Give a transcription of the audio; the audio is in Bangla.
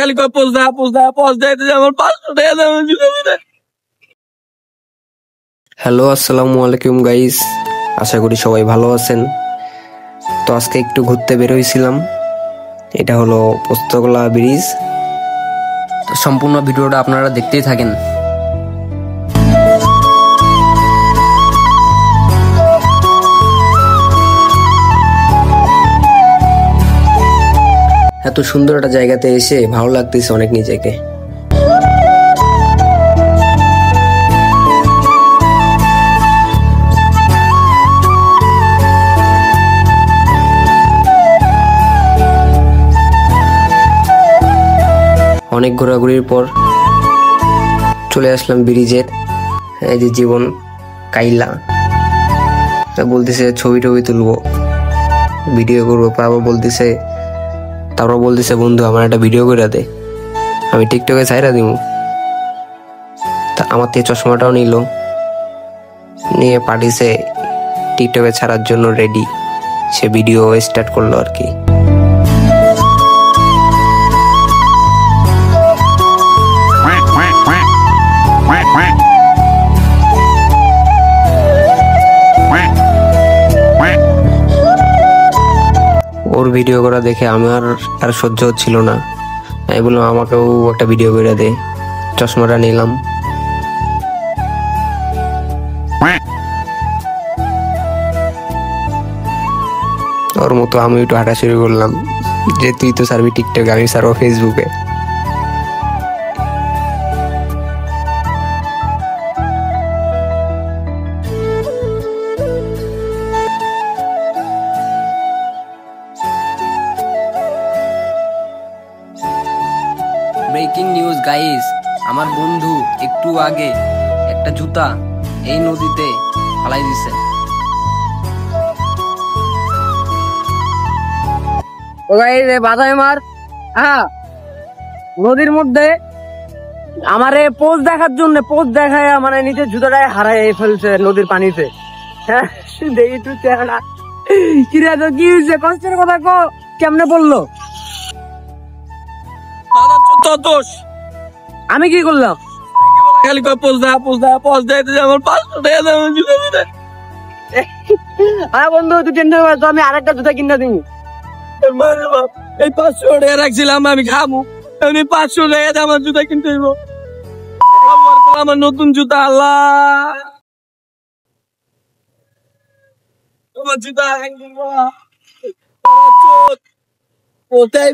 খালি কয় পোজ দেয় আমার 500 টাকা দাম জুতা। হ্যালো, আসসালামু আলাইকুম গাইস, আশা করি সবাই ভালো আছেন। তো আজকে একটু ঘুরতে বের হয়েছিলাম। এটা হলো পোস্তগোলা ব্রিজ। তো সম্পূর্ণ ভিডিওটা আপনারা দেখতেই থাকেন। এত সুন্দর একটা জায়গাতে এসে ভালো লাগতেছে অনেক নিজেকে। অনেক ঘোরাঘুরির পর চলে আসলাম ব্রিজের। এই যে জীবন কাইলা বলতেছে ছবি টবি তুলবো, ভিডিও করবো। তারপর বলতেছে বন্ধু আমার একটা ভিডিও করে দে, আমি টিকটকে ছাইরা দিব। তা আমার থেকে চশমাটাও নিয়ে পাঠিয়েছে টিকটকে ছাড়ার জন্য রেডি। সে ভিডিও স্টার্ট করলো আর কি। ওর ভিডিও করা দেখে আমার আর সহ্য হচ্ছিল না। আমি বললাম আমাকেও একটা ভিডিও করে দে। চশমাটা নিলাম। ওর মতো আমি একটু হাঁটা শুরু করলাম যে তুই তো ছাড়বি টিকটকে, আমি ছাড়বো ফেসবুকে। ব্রেকিং নিউজ গাইস, আমার বন্ধু একটু আগে একটা জুতা এই নদীতে ফালাই দিছে। ও গাইস বাধাই মার নদীর মধ্যে আমারে পোজ দেখার জন্য পোজ দেখায় মানে নিচে জুতাটাই হারাই ফেলছে নদীর পানিতে। হ্যাঁ দেখি তুই চেহারা কিরা তো কি হয়েছে, কষ্টের কথা কেমনে বললো? দোষ আমি কি করলাম? খালি কয় পোজ দেয় আমার 500 টাকা দাম জুতা দিতে। হ্যাঁ বন্ধু তুই টেনশন করিস না, আমি আরেকটা জুতা কিনে দিই। এই 500 টাকা রাখছিলাম আমি খাবো, আমি 500 টাকা দিয়ে আমার জুতা কিনতে হইব। আমার নতুন জুতা, আল্লাহ আমার জুতা কোথায়